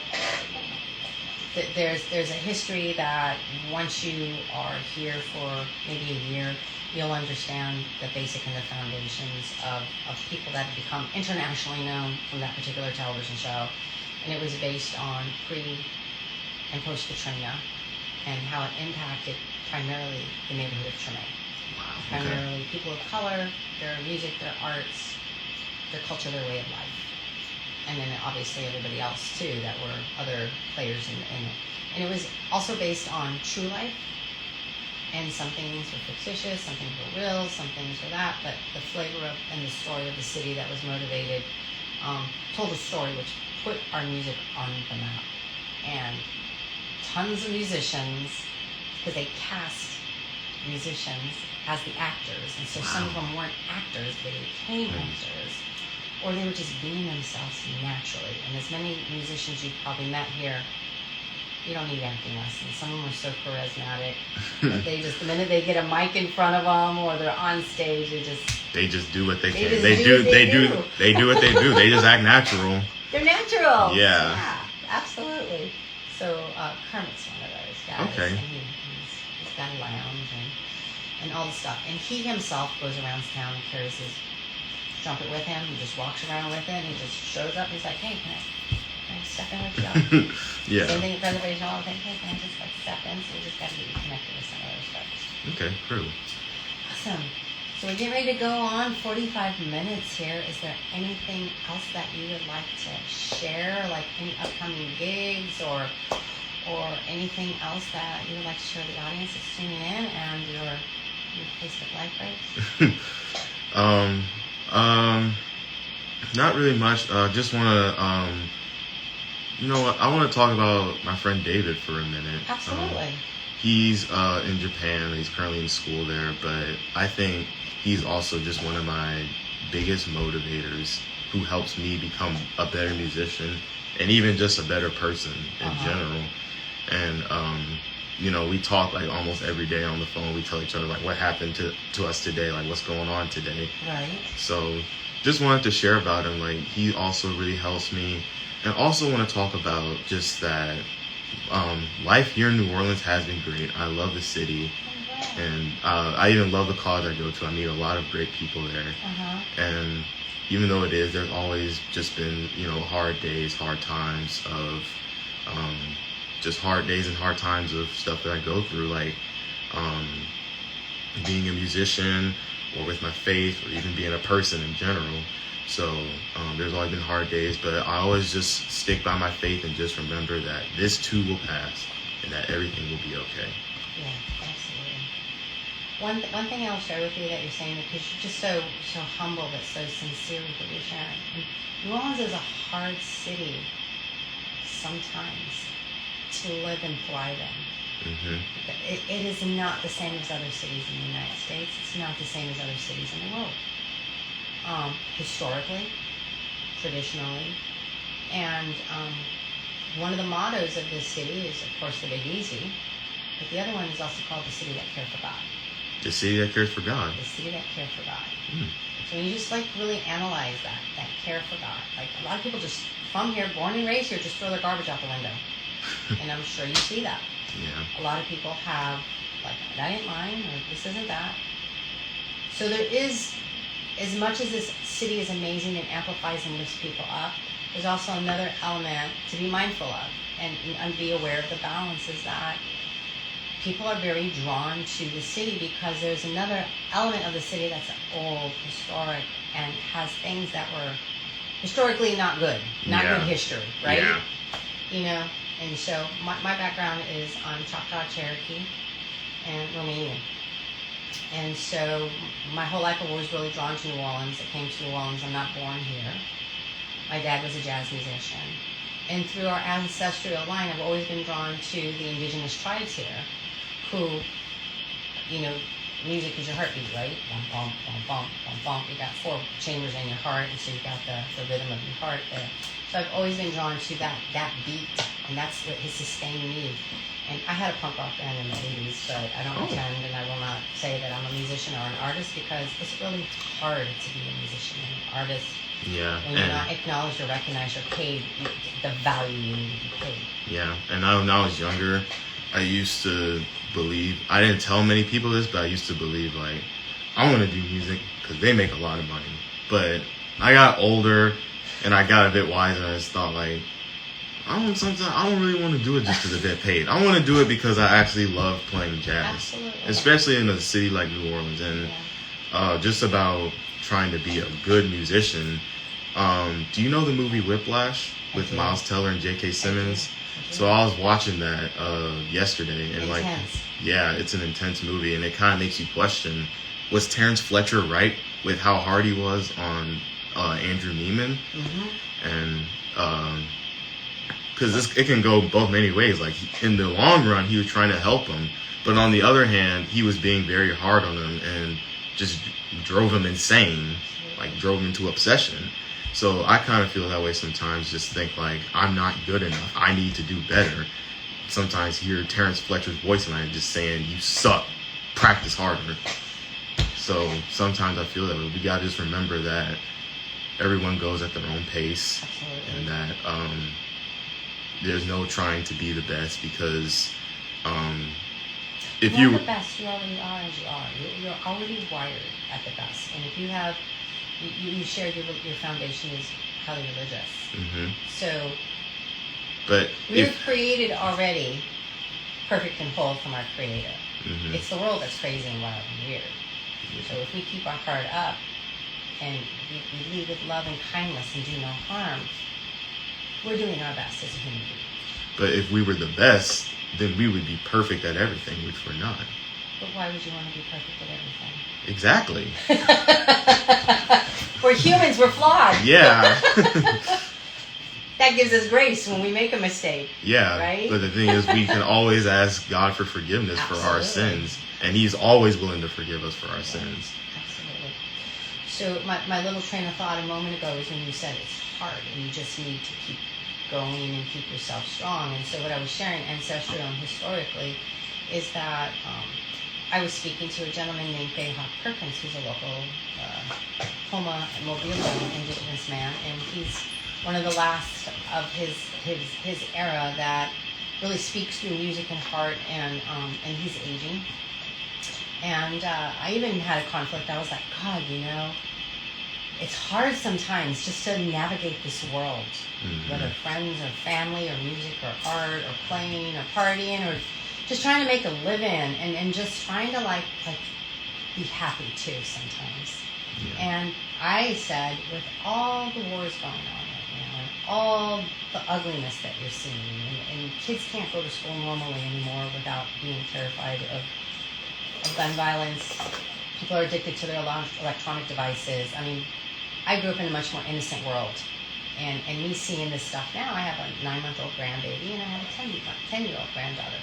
There's a history that once you are here for maybe a year, you'll understand the basic and the foundations of people that have become internationally known from that particular television show. And it was based on pre- and post-Katrina and how it impacted primarily the neighborhood of Treme. Wow. Okay. Primarily people of color, their music, their arts, their culture, their way of life. And then obviously everybody else too that were other players in it. And it was also based on true life. And some things were fictitious, some things were real, some things were that. But the flavor of and the story of the city that was motivated told a story which put our music on the map. And tons of musicians, because they cast musicians as the actors. And so some of them weren't actors, they became actors. Or they were just being themselves naturally. And as many musicians you've probably met here, you don't need acting lessons. Some of them are so charismatic that they just, the minute they get a mic in front of them or they're on stage, they just do what they can. They do what they do. They just act natural. They're natural. Yeah. Absolutely. So Kermit's one of those guys. Okay. And he's got a lounge and all the stuff. And he himself goes around town and carries his trumpet with him. He just walks around with it. And he just shows up. He's like, hey, can I step in with you? Yeah. Same thing at Preservation Hall. Hey, can I just step in? So we just got to get you connected with some of those folks. Okay, cool. Awesome. So we're getting ready to go on 45 minutes here. Is there anything else that you would like to share, like any upcoming gigs or anything else that you would like to share with the audience that's tuning in and your Facebook Live breaks? Not really much. Just want to, you know what? I want to talk about my friend David for a minute. Absolutely. He's in Japan. He's currently in school there, but I think he's also just one of my biggest motivators who helps me become a better musician and even just a better person in general. And, you know, we talk like almost every day on the phone. We tell each other like what happened to us today, like what's going on today. Right. So just wanted to share about him. Like he also really helps me. And also want to talk about just that life here in New Orleans has been great. I love the city. And I even love the college I go to. I meet a lot of great people there. And even though there's always just been, you know, hard days, hard times of just hard days and hard times of stuff that I go through, like being a musician or with my faith or even being a person in general. So there's always been hard days, but I always just stick by my faith and just remember that this too will pass and that everything will be okay. Yeah, absolutely. One thing I'll share with you that you're saying, because you're just so humble but so sincere with what you're sharing. And New Orleans is a hard city sometimes to live and thrive in. It is not the same as other cities in the United States. It's not the same as other cities in the world. Historically, traditionally, and one of the mottos of this city is, of course, the Big Easy, but the other one is also called the city that cared for God. The city that cares for God. The city that cared for God. So when you just like really analyze that care for God, like a lot of people just from here, born and raised here, just throw their garbage out the window, and I'm sure you see that. Yeah. A lot of people have like, that ain't mine, or this isn't that. So there is, as much as this city is amazing and amplifies and lifts people up, there's also another element to be mindful of and be aware of the balance is that people are very drawn to the city because there's another element of the city that's old, historic, and has things that were historically not good, good history, right? Yeah. You know, and so my background is I'm Choctaw, Cherokee, and Romanian. And so my whole life I've always really drawn to New Orleans. I came to New Orleans. I'm not born here. My dad was a jazz musician. And through our ancestral line, I've always been drawn to the indigenous tribes here who, you know, music is your heartbeat, right? Bum, bum, bum, bum, bum, bum. You got 4 chambers in your heart, and so you got the rhythm of your heart there. So I've always been drawn to that beat, and that's what has sustained me. And I had a punk rock band in the 80s, but I don't pretend, and I will not say that I'm a musician or an artist because it's really hard to be a musician and an artist. Yeah. When you're not acknowledged or recognized or paid the value you need to be paid. Yeah. And when I was younger, I used to believe, I didn't tell many people this, but I used to believe like, I want to do music because they make a lot of money. But I got older and I got a bit wiser and I just thought like, I don't really want to do it just because I get paid. I want to do it because I actually love playing jazz. Absolutely. Especially in a city like New Orleans. And just about trying to be a good musician. Do you know the movie Whiplash with Miles Teller and J.K. Simmons? So I was watching that yesterday, and Intense. It's an intense movie, and it kind of makes you question: was Terrence Fletcher right with how hard he was on Andrew Neiman? Mm-hmm. And because it can go both many ways. Like in the long run, he was trying to help him, but on the other hand, he was being very hard on him and just drove him insane, like drove him into obsession. So I kind of feel that way sometimes. Just think like I'm not good enough. I need to do better. Sometimes hear Terrence Fletcher's voice and I'm just saying, "You suck. Practice harder." So sometimes I feel that way. We gotta just remember that everyone goes at their own pace. Absolutely. And that there's no trying to be the best because if you're you the best, you already are as you are. You're already wired at the best. And if you have, you shared your foundation is highly religious. Mm-hmm. So, but we're created already perfect and whole from our Creator. Mm-hmm. It's the world that's crazy and wild and weird. So if we keep our heart up and we lead with love and kindness and do no harm, we're doing our best as a human being. But if we were the best, then we would be perfect at everything, which we're not. But why would you want to be perfect at everything? Exactly. We're humans, we're flawed. Yeah. That gives us grace when we make a mistake. Yeah. Right? But the thing is, we can always ask God for forgiveness for our sins. And He's always willing to forgive us for our sins. Absolutely. So my little train of thought a moment ago was when you said it's hard and you just need to keep going and keep yourself strong. And so what I was sharing ancestrally and historically is that I was speaking to a gentleman named Bayhawk Perkins, who's a local Homa Mobile indigenous man, and he's one of the last of his era that really speaks through music and heart, and he's aging. And I even had a conflict. I was like, God, it's hard sometimes just to navigate this world, whether friends or family or music or art or playing or partying or just trying to make a living and just trying to like be happy too sometimes. Yeah. And I said, with all the wars going on right now and all the ugliness that you're seeing, and kids can't go to school normally anymore without being terrified of gun violence. People are addicted to their electronic devices. I mean, I grew up in a much more innocent world. And me seeing this stuff now, I have a 9-month-old grandbaby and I have a 10-year-old granddaughter.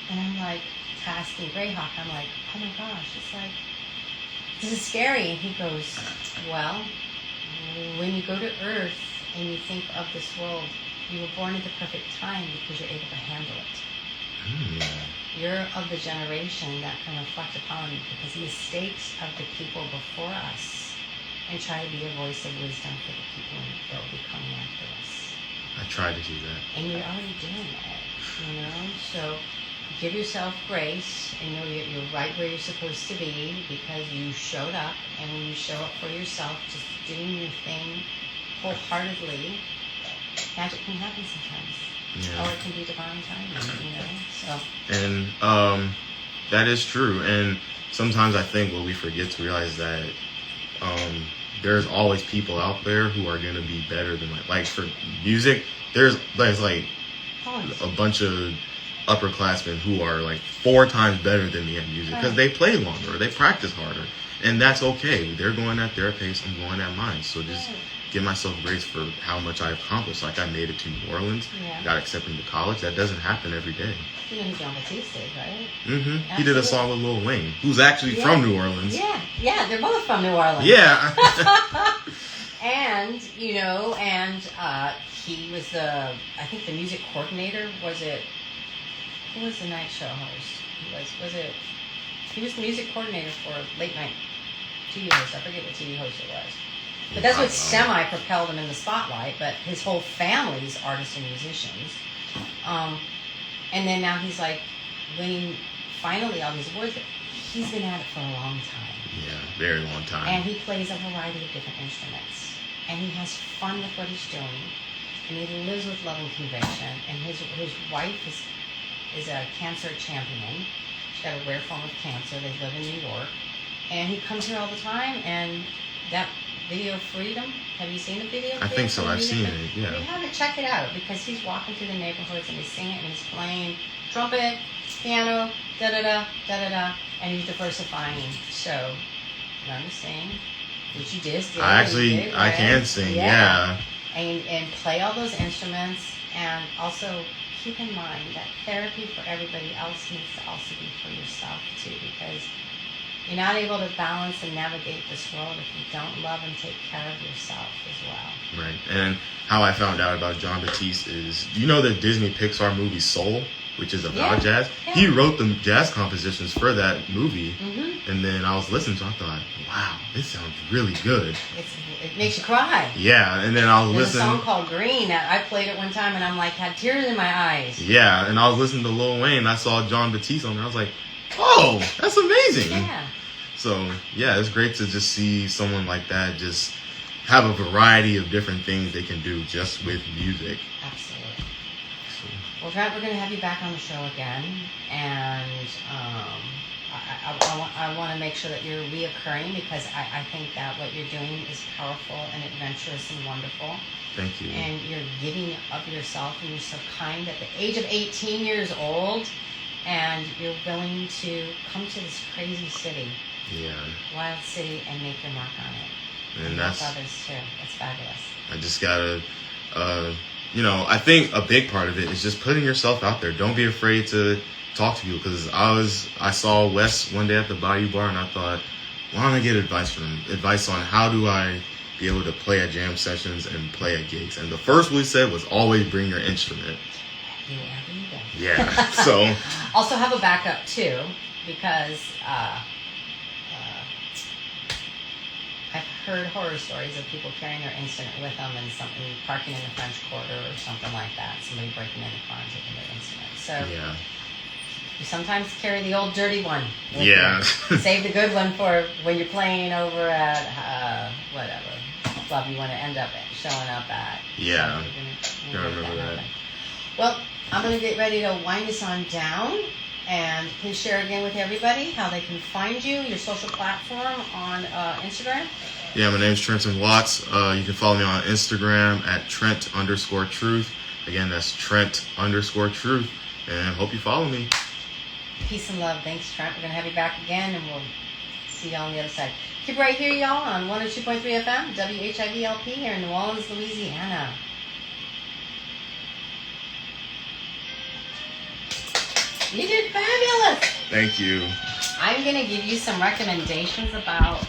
And I'm like, asking Greyhawk, I'm like, oh my gosh, it's like, this is scary. And he goes, well, when you go to Earth and you think of this world, you were born at the perfect time because you're able to handle it. You're of the generation that can reflect upon the mistakes of the people before us and try to be a voice of wisdom for the people that will be coming after us. I try to do that. And you're already doing it, So give yourself grace and know that you're right where you're supposed to be because you showed up, and when you show up for yourself, just doing your thing wholeheartedly, magic can happen sometimes. Yeah. Or it can be divine timing, So. And that is true. And sometimes I think what we forget to realize that there's always people out there who are going to be better than like for music. There's like a bunch of upperclassmen who are like 4 times better than me at music because they play longer, they practice harder, and that's okay. They're going at their pace, I'm going at mine. So just give myself grace for how much I've accomplished. Like I made it to New Orleans, got accepted to college. That doesn't happen every day. You know who John Batiste did, right? Mm-hmm. He did a song with Lil Wayne, who's actually from New Orleans. Yeah, they're both from New Orleans. Yeah. And he was I think the music coordinator. Who was the night show host? He was the music coordinator for a late night TV host. I forget what TV host it was. But that's what semi-propelled him in the spotlight. But his whole family's artists and musicians. And then now he's like winning finally all these awards. But he's been at it for a long time. Yeah, very long time. And he plays a variety of different instruments. And he has fun with what he's doing. and he lives with love and conviction. And his wife is a cancer champion. She's got a rare form of cancer. They live in New York, and he comes here all the time. And that video Freedom, have you seen the video? I think so. I've seen it. Yeah. If you haven't, check it out, because he's walking through the neighborhoods and he's singing and he's playing trumpet, piano, da da da da da da, and he's diversifying. So learn to sing, which you just did. I can sing. Yeah. And play all those instruments, and also keep in mind that therapy for everybody else needs to also be for yourself too, because you're not able to balance and navigate this world if you don't love and take care of yourself as well. Right. And how I found out about John Batiste is, you know, the Disney Pixar movie Soul, which is about jazz. Yeah. He wrote the jazz compositions for that movie. Mm-hmm. And then I was listening to it, I thought, wow, this sounds really good. It makes you cry. Yeah, and then I was There's listening. a song called Green that I played it one time, and I'm like, had tears in my eyes. Yeah, and I was listening to Lil Wayne, and I saw John Batiste on there. I was like, oh, that's amazing. Yeah. So, yeah, it's great to just see someone like that just have a variety of different things they can do just with music. Absolutely. Well, Trent, we're going to have you back on the show again, and I want to make sure that you're reoccurring, because I think that what you're doing is powerful and adventurous and wonderful. Thank you. And you're giving of yourself, and you're so kind at the age of 18 years old, and you're willing to come to this crazy city, wild city, and make your mark on it. And help that's others too. It's fabulous. I just gotta, I think a big part of it is just putting yourself out there. Don't be afraid to talk to people, because I saw Wes one day at the Bayou Bar, and I thought, why don't I get advice from him? Advice on how do I be able to play at jam sessions and play at gigs. And the first one he said was always bring your instrument. Yeah. So also have a backup too, because I've heard horror stories of people carrying their instrument with them and something parking in the French Quarter or something like that. Somebody breaking in the car and taking their instrument. So you sometimes carry the old dirty one with you. Save the good one for when you're playing over at whatever club you want to end up showing up at. Yeah. So I remember that. Well, I'm going to get ready to wind this on down. And please share again with everybody how they can find you, your social platform on Instagram. Yeah, my name's Trenton Watts. You can follow me on Instagram at Trent_Truth. Again, that's Trent_Truth. And hope you follow me. Peace and love. Thanks, Trent. We're going to have you back again, and we'll see you on the other side. Keep right here, y'all, on 102.3 FM, WHIVLP here in New Orleans, Louisiana. You did fabulous. Thank you. I'm going to give you some recommendations about